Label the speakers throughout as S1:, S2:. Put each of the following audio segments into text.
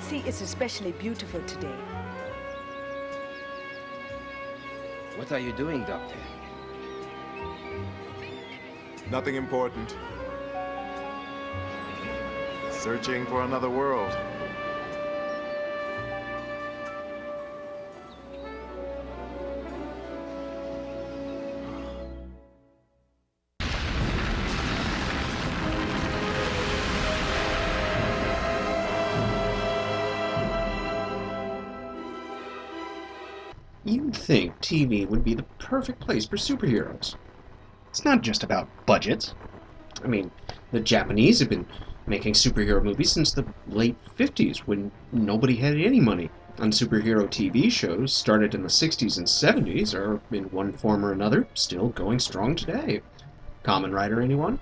S1: sea is especially beautiful today.
S2: What are you doing, Doctor?
S3: Nothing important. Searching for another world.
S4: You'd think TV would be the perfect place for superheroes. It's not just about budgets. I mean, the Japanese have been making superhero movies since the late 50s, when nobody had any money. And superhero TV shows started in the 60s and 70s are, in one form or another, still going strong today. Kamen Rider, anyone?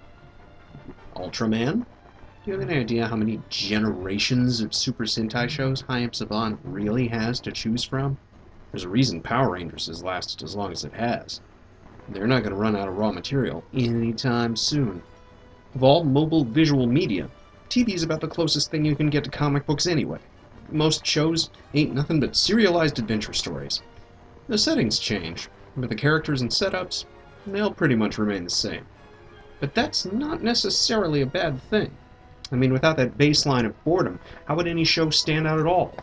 S4: Ultraman? Do you have any idea how many generations of Super Sentai shows Hayam Saban really has to choose from? There's a reason Power Rangers has lasted as long as it has. They're not going to run out of raw material anytime soon. Of all mobile visual media, TV is about the closest thing you can get to comic books anyway. Most shows ain't nothing but serialized adventure stories. The settings change, but the characters and setups, they'll pretty much remain the same. But that's not necessarily a bad thing. I mean, without that baseline of boredom, how would any show stand out at all?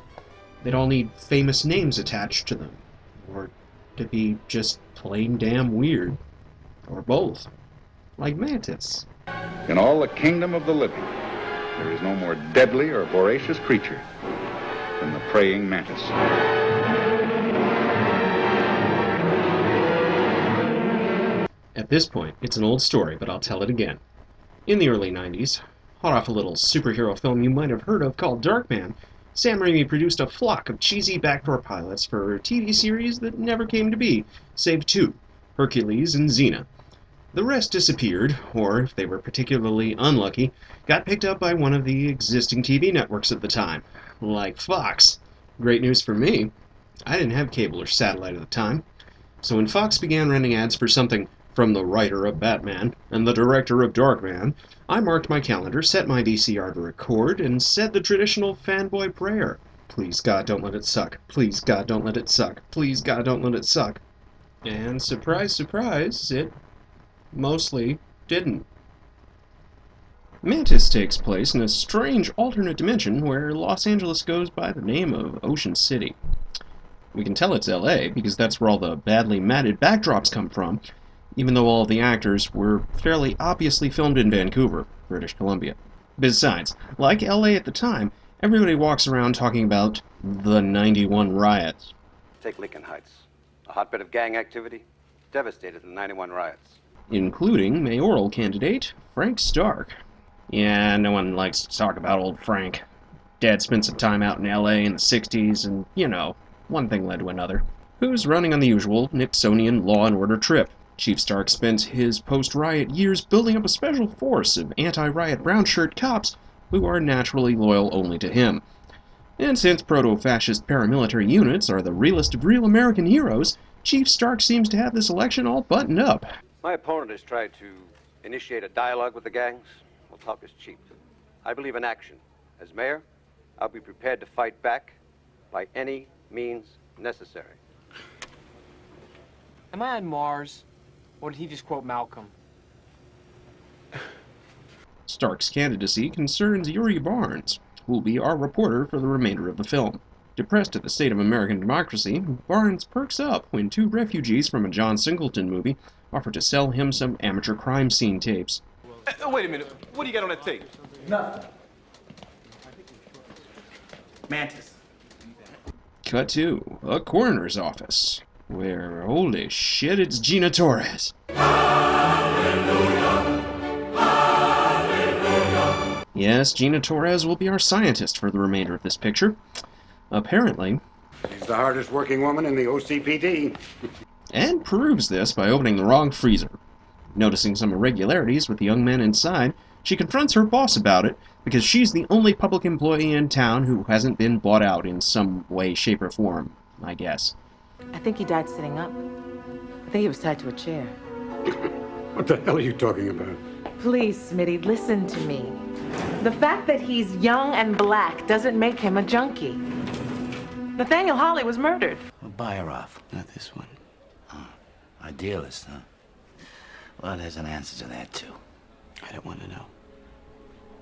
S4: They'd all need famous names attached to them. Or to be just plain damn weird. Or both. Like Mantis.
S5: In all the kingdom of the living, there is no more deadly or voracious creature than the praying mantis.
S4: At this point, it's an old story, but I'll tell it again. In the early 90s, hot off a little superhero film you might have heard of called Darkman, Sam Raimi produced a flock of cheesy backdoor pilots for a TV series that never came to be, save two, Hercules and Xena. The rest disappeared, or, if they were particularly unlucky, got picked up by one of the existing TV networks at the time, like Fox. Great news for me. I didn't have cable or satellite at the time. So when Fox began running ads for something from the writer of Batman and the director of Darkman, I marked my calendar, set my VCR to record, and said the traditional fanboy prayer. Please God, don't let it suck. Please God, don't let it suck. Please God, don't let it suck. And surprise, surprise, it mostly didn't. Mantis takes place in a strange alternate dimension where Los Angeles goes by the name of Ocean City. We can tell it's LA because that's where all the badly matted backdrops come from, even though all of the actors were fairly obviously filmed in Vancouver, British Columbia. Besides, like LA at the time, everybody walks around talking about the 91 riots.
S6: Take Lincoln Heights, a hotbed of gang activity, devastated in the 91 riots.
S4: Including mayoral candidate Frank Stark. Yeah, no one likes to talk about old Frank. Dad spent some time out in LA in the 60s, and, you know, one thing led to another. Who's running on the usual Nixonian law and order trip? Chief Stark spent his post-riot years building up a special force of anti-riot brown-shirt cops who are naturally loyal only to him. And since proto-fascist paramilitary units are the realest of real American heroes, Chief Stark seems to have this election all buttoned up.
S6: My opponent has tried to initiate a dialogue with the gangs. Well, talk is cheap. I believe in action. As mayor, I'll be prepared to fight back by any means necessary.
S7: Am I on Mars? Or did he just quote Malcolm?
S4: Stark's candidacy concerns Yuri Barnes, who will be our reporter for the remainder of the film. Depressed at the state of American democracy, Barnes perks up when two refugees from a John Singleton movie offer to sell him some amateur crime scene tapes.
S8: Wait a minute. What do you got on that tape?
S9: Nothing. Mantis.
S4: Cut to a coroner's office, where, holy shit, it's Gina Torres. Hallelujah. Hallelujah. Yes, Gina Torres will be our scientist for the remainder of this picture. Apparently.
S10: She's the hardest working woman in the OCPD.
S4: And proves this by opening the wrong freezer. Noticing some irregularities with the young men inside, she confronts her boss about it because she's the only public employee in town who hasn't been bought out in some way, shape, or form, I guess.
S11: I think he died sitting up. I think he was tied to a chair.
S10: What the hell are you talking about?
S11: Please, Smitty, listen to me. The fact that he's young and black doesn't make him a junkie. Nathaniel Hawley was murdered.
S12: Well, buy her off. Not this one. Idealist, huh? Well, there's an answer to that, too. I don't want to know.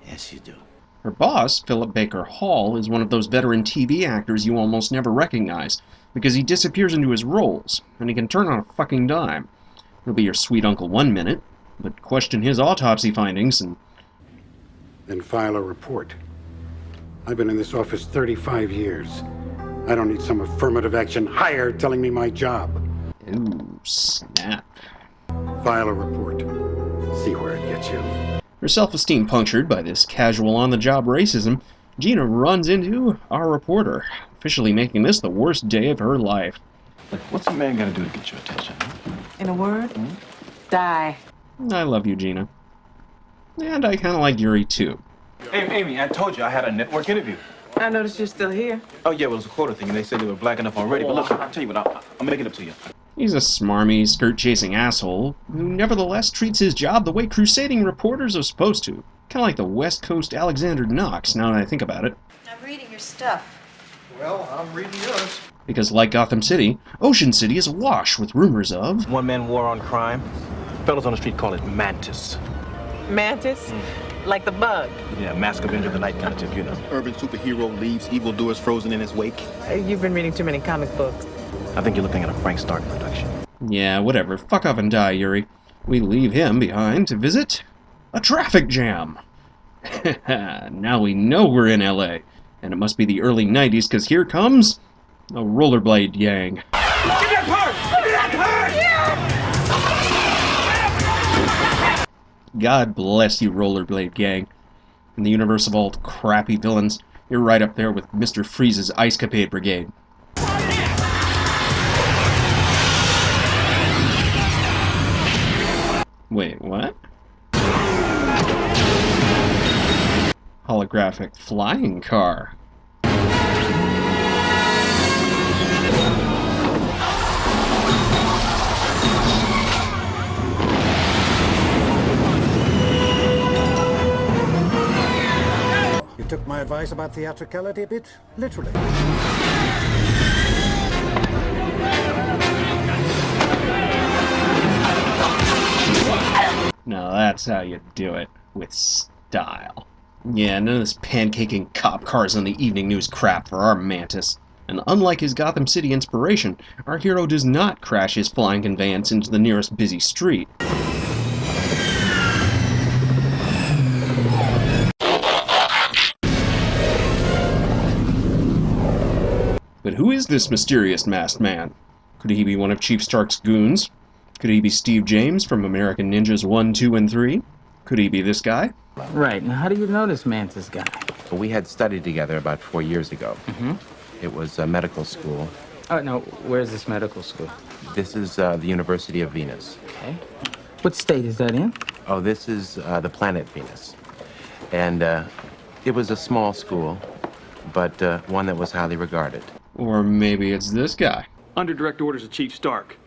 S12: Yes, you do.
S4: Her boss, Philip Baker Hall, is one of those veteran TV actors you almost never recognize, because he disappears into his roles, and he can turn on a fucking dime. He'll be your sweet uncle one minute, but question his autopsy findings and...
S10: Then file a report. I've been in this office 35 years. I don't need some affirmative action hire telling me my job.
S4: Ooh, snap.
S10: File a report. See where it gets you.
S4: Her self-esteem punctured by this casual on-the-job racism, Xena runs into our reporter, officially making this the worst day of her life.
S8: What's a man gotta do to get your attention?
S11: In a word, die.
S4: I love you, Xena. And I kind of like Yuri, too.
S8: Hey, Amy, I told you I had a network interview.
S11: I noticed you're still here.
S8: Oh, yeah, well, it was a quota thing. They said they were black enough already. But look, I'll tell you what, I'll make it up to you.
S4: He's a smarmy, skirt-chasing asshole who nevertheless treats his job the way crusading reporters are supposed to. Kind of like the West Coast Alexander Knox, now that I think about it.
S13: I'm reading your stuff.
S14: Well, I'm reading yours.
S4: Because like Gotham City, Ocean City is awash with rumors of...
S8: One-man war on crime. Fellas on the street call it M.A.N.T.I.S.
S11: Mantis? Like the bug?
S8: Yeah, Mask Avenger of the Night kind of tip, you know.
S14: Urban superhero leaves evildoers frozen in his wake.
S11: You've been reading too many comic books.
S8: I think you're looking at a Frank Stark production.
S4: Yeah, whatever. Fuck off and die, Yuri. We leave him behind to visit a traffic jam. Now we know we're in LA. And it must be the early 90s, because here comes a rollerblade gang.
S14: Give me that card! Give me that card!
S4: God bless you, rollerblade gang. In the universe of all crappy villains, you're right up there with Mr. Freeze's Ice Capade Brigade. Wait, what? Holographic flying car.
S15: You took my advice about theatricality a bit literally.
S4: Now that's how you do it, with style. Yeah, none of this pancaking cop cars on the evening news crap for our Mantis. And unlike his Gotham City inspiration, our hero does not crash his flying conveyance into the nearest busy street. But who is this mysterious masked man? Could he be one of Chief Stark's goons? Could he be Steve James from American Ninjas 1, 2, and 3? Could he be this guy?
S16: Right. Now, how do you know this Mantis guy?
S2: Well, we had studied together about 4 years ago.
S16: Mm-hmm.
S2: It was a medical school.
S16: Oh, no. Where's this medical school?
S2: This is the University of Venus.
S16: Okay. What state is that in?
S2: Oh, this is the planet Venus. And it was a small school, but one that was highly regarded.
S4: Or maybe it's this guy.
S8: Under direct orders of Chief Stark.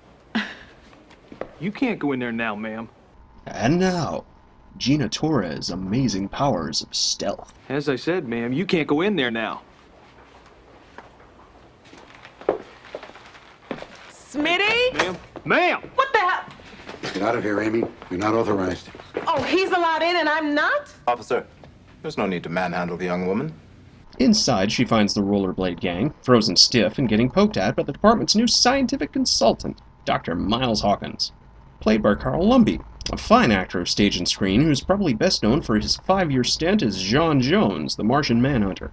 S8: You can't go in there now, ma'am.
S4: And now, Xena Torres' amazing powers of stealth.
S8: As I said, ma'am, you can't go in there now.
S11: Smitty?
S8: Ma'am? Ma'am!
S11: What the hell?
S10: Get out of here, Amy. You're not authorized.
S11: Oh, he's allowed in and I'm not?
S14: Officer, there's no need to manhandle the young woman.
S4: Inside, she finds the rollerblade gang, frozen stiff and getting poked at by the department's new scientific consultant, Dr. Miles Hawkins, played by Carl Lumbey, a fine actor of stage and screen who's probably best known for his 5-year stint as John Jones, the Martian Manhunter.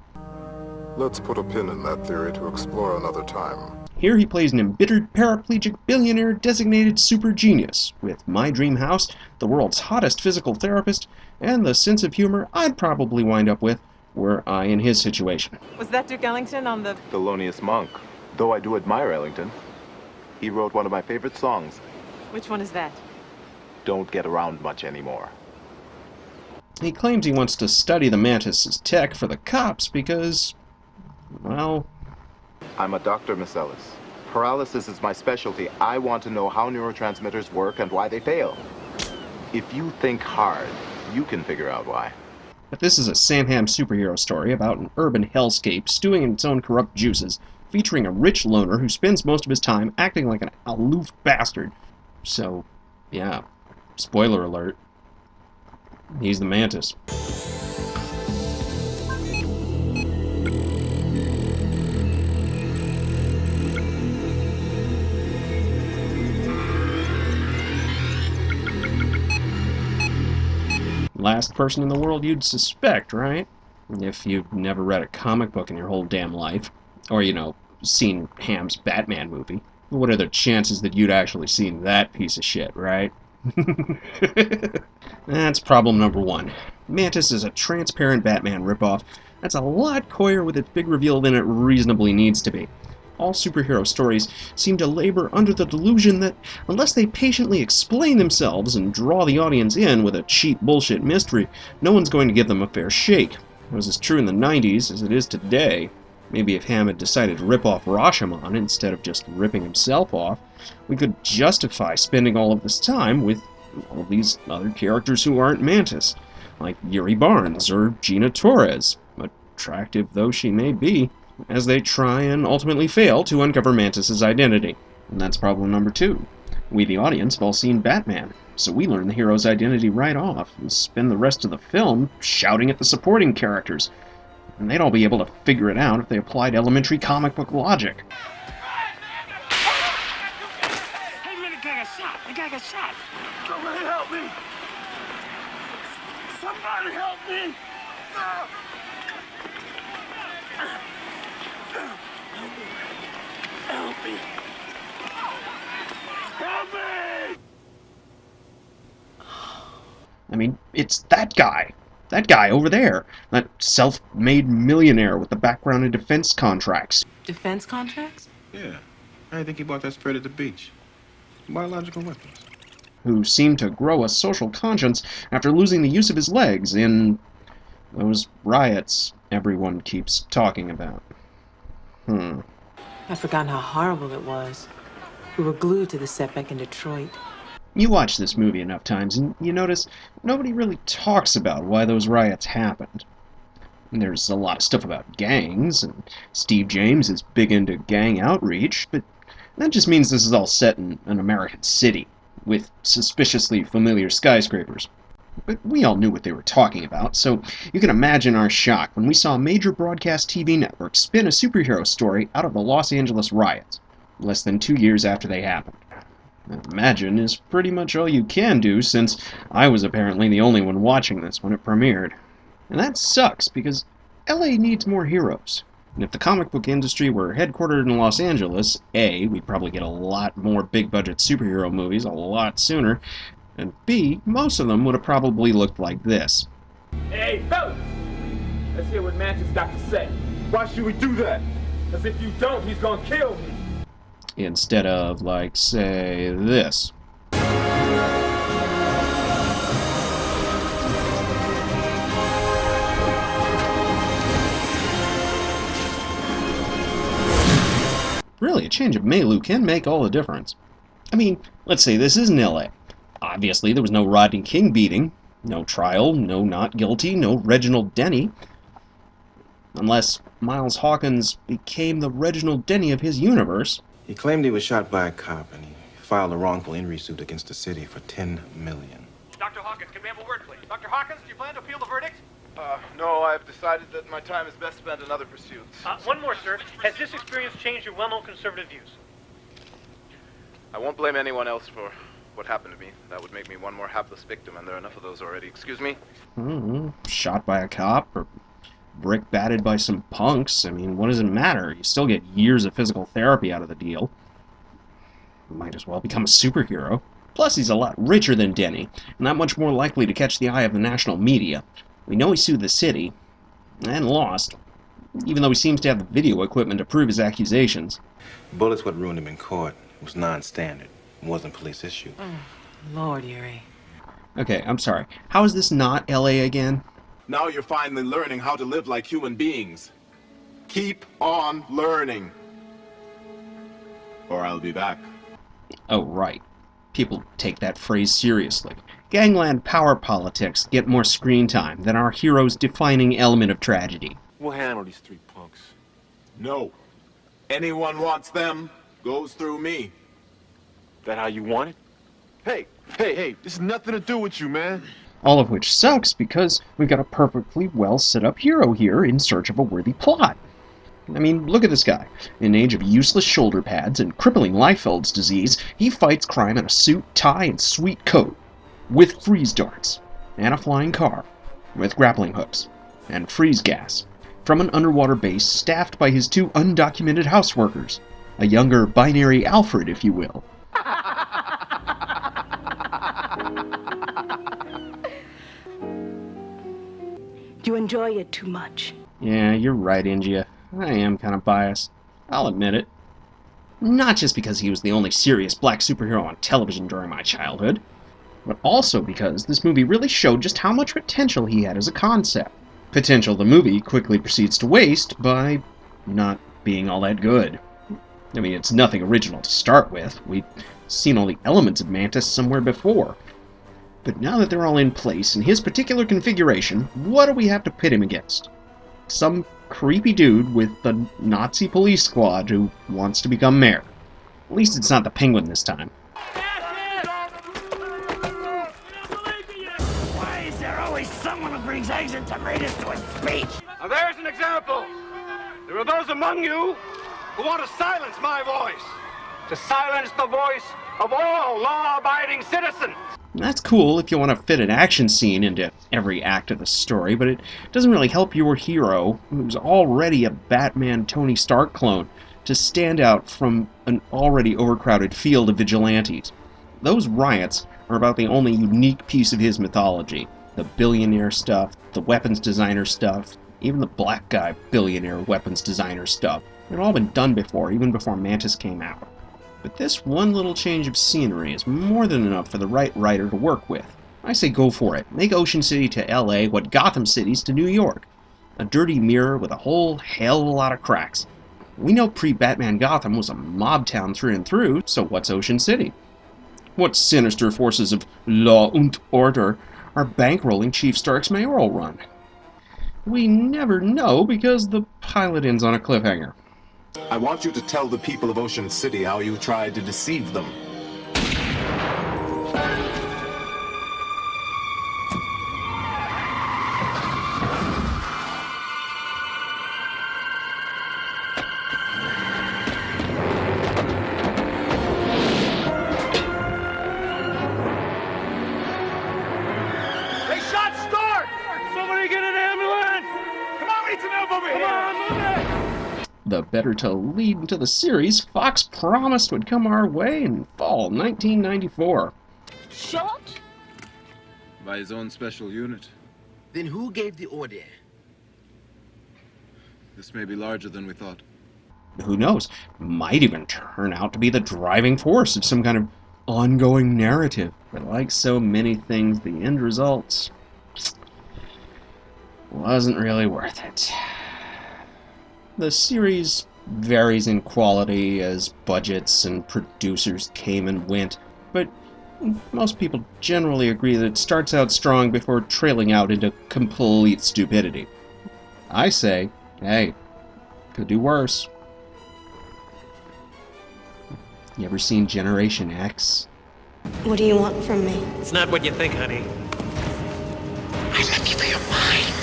S3: Let's put a pin in that theory to explore another time.
S4: Here he plays an embittered paraplegic billionaire designated super genius, with My Dream House, the world's hottest physical therapist, and the sense of humor I'd probably wind up with were I in his situation.
S11: Was that Duke Ellington on the...
S14: Thelonious Monk. Though I do admire Ellington. He wrote one of my favorite songs.
S11: Which one is that?
S14: Don't get around much anymore.
S4: He claims he wants to study the Mantis' tech for the cops because, well...
S14: I'm a doctor, Miss Ellis. Paralysis is my specialty. I want to know how neurotransmitters work and why they fail. If you think hard, you can figure out why.
S4: But this is a Sam Hamm superhero story about an urban hellscape stewing in its own corrupt juices, featuring a rich loner who spends most of his time acting like an aloof bastard. So, yeah, spoiler alert, he's the Mantis. Last person in the world you'd suspect, right? If you've never read a comic book in your whole damn life. Or, you know, seen Hamm's Batman movie. What are the chances that you'd actually seen that piece of shit, right? That's problem number one. Mantis is a transparent Batman ripoff that's a lot coyer with its big reveal than it reasonably needs to be. All superhero stories seem to labor under the delusion that unless they patiently explain themselves and draw the audience in with a cheap bullshit mystery, no one's going to give them a fair shake. It was as true in the 90s as it is today. Maybe if Hamm had decided to rip off Rashomon instead of just ripping himself off, we could justify spending all of this time with all of these other characters who aren't Mantis, like Yuri Barnes or Gina Torres, attractive though she may be, as they try and ultimately fail to uncover Mantis' identity. And that's problem number two. We, the audience, have all seen Batman, so we learn the hero's identity right off and spend the rest of the film shouting at the supporting characters. And they'd all be able to figure it out if they applied elementary comic book logic.
S17: Hey, the guy got shot. The guy got shot. Somebody help me. Somebody help me. Help me. Help me.
S4: I mean, it's that guy. That guy over there. That self-made millionaire with the background in defense contracts.
S11: Defense contracts?
S14: Yeah. I think he bought that spread at the beach. Biological weapons.
S4: Who seemed to grow a social conscience after losing the use of his legs in those riots everyone keeps talking about.
S11: I'd forgotten how horrible it was. We were glued to the setback in Detroit.
S4: You watch this movie enough times, and you notice nobody really talks about why those riots happened. There's a lot of stuff about gangs, and Steve James is big into gang outreach, but that just means this is all set in an American city, with suspiciously familiar skyscrapers. But we all knew what they were talking about, so you can imagine our shock when we saw a major broadcast TV network spin a superhero story out of the Los Angeles riots, less than 2 years after they happened. Imagine is pretty much all you can do, since I was apparently the only one watching this when it premiered. And that sucks, because LA needs more heroes. And if the comic book industry were headquartered in Los Angeles, A, we'd probably get a lot more big-budget superhero movies a lot sooner, and B, most of them would have probably looked like this.
S18: Hey, fellas! Let's hear what Mantis got to say. Why should we do that? Because if you don't, he's gonna kill me.
S4: Instead of, like, say, this. Really, a change of milieu can make all the difference. I mean, let's say this isn't LA. Obviously, there was no Rodney King beating, no trial, no not guilty, no Reginald Denny. Unless Miles Hawkins became the Reginald Denny of his universe.
S14: He claimed he was shot by a cop, and he filed a wrongful injury suit against the city for $10 million.
S18: Dr. Hawkins, can we have a word, please? Dr. Hawkins, do you plan to appeal the verdict?
S19: No, I've decided that my time is best spent in other pursuits.
S20: One more, sir. Has this experience changed your well-known conservative views?
S19: I won't blame anyone else for what happened to me. That would make me one more hapless victim, and there are enough of those already. Excuse me?
S4: Shot by a cop, or brick batted by some punks. I mean, what does it matter? You still get years of physical therapy out of the deal. Might as well become a superhero. Plus, he's a lot richer than Denny, and not much more likely to catch the eye of the national media. We know he sued the city, and lost, even though he seems to have the video equipment to prove his accusations.
S14: Bullets what ruined him in court. It was non-standard. It wasn't police issue.
S11: Lord, Yuri.
S4: Okay, I'm sorry. How is this not LA again?
S19: Now you're finally learning how to live like human beings. Keep on learning. Or I'll be back.
S4: Oh, right. People take that phrase seriously. gangland power politics get more screen time than our hero's defining element of tragedy.
S18: We'll handle these 3 punks.
S21: No. Anyone wants them goes through me.
S18: That how you want it?
S21: Hey, this has nothing to do with you, man.
S4: All of which sucks because we've got a perfectly well set up hero here in search of a worthy plot. I mean, look at this guy. In an age of useless shoulder pads and crippling Liefeld's disease, he fights crime in a suit, tie, and sweet coat. With freeze darts. And a flying car. With grappling hooks. And freeze gas. From an underwater base staffed by his 2 undocumented houseworkers. A younger binary Alfred, if you will.
S1: You enjoy it too much.
S4: Yeah, you're right, Ingia. I am kind of biased. I'll admit it. Not just because he was the only serious black superhero on television during my childhood, but also because this movie really showed just how much potential he had as a concept. Potential the movie quickly proceeds to waste by not being all that good. I mean, it's nothing original to start with. We'd seen all the elements of Mantis somewhere before. But now that they're all in place in his particular configuration, what do we have to pit him against? Some creepy dude with the Nazi police squad who wants to become mayor. At least it's not the Penguin this time.
S17: Why is there always someone who brings eggs and tomatoes to a speech?
S6: Now there's an example. There are those among you who want to silence my voice. To silence the voice of all law-abiding citizens.
S4: That's cool if you want to fit an action scene into every act of the story, but it doesn't really help your hero, who's already a Batman Tony Stark clone, to stand out from an already overcrowded field of vigilantes. Those riots are about the only unique piece of his mythology. The billionaire stuff, the weapons designer stuff, even the black guy billionaire weapons designer stuff. It had all been done before, even before Mantis came out. But this one little change of scenery is more than enough for the right writer to work with. I say go for it. Make Ocean City to LA what Gotham City's to New York. A dirty mirror with a whole hell of a lot of cracks. We know pre-Batman Gotham was a mob town through and through, so what's Ocean City? What sinister forces of law und order are bankrolling Chief Stark's mayoral run? We never know because the pilot ends on a cliffhanger.
S21: I want you to tell the people of Ocean City how you tried to deceive them.
S17: They shot Stark! Somebody get an ambulance! Come on, we need some help over here! Come on, move it!
S4: The better to lead into the series, Fox promised would come our way in fall 1994.
S22: Shot?
S21: By his own special unit.
S12: Then who gave the order?
S21: This may be larger than we thought.
S4: Who knows? Might even turn out to be the driving force of some kind of ongoing narrative. But like so many things, the end result wasn't really worth it. The series varies in quality as budgets and producers came and went, but most people generally agree that it starts out strong before trailing out into complete stupidity. I say, hey, could do worse. You ever seen Generation X?
S13: What do you want from me?
S23: It's not what you think, honey.
S17: I love you for your mind.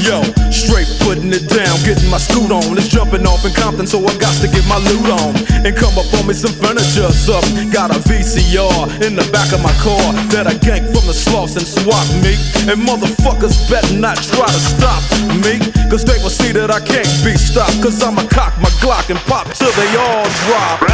S24: Yo, straight putting it down, getting my scoot on. It's jumping off in Compton, so I got to get my loot on. And come up on me some furniture, something. Got a VCR in the back of my car that I ganked from the sloughs and swap me. And motherfuckers better not try to stop me, cause they will see that I can't be stopped. Cause I'ma cock my Glock and pop till they all drop.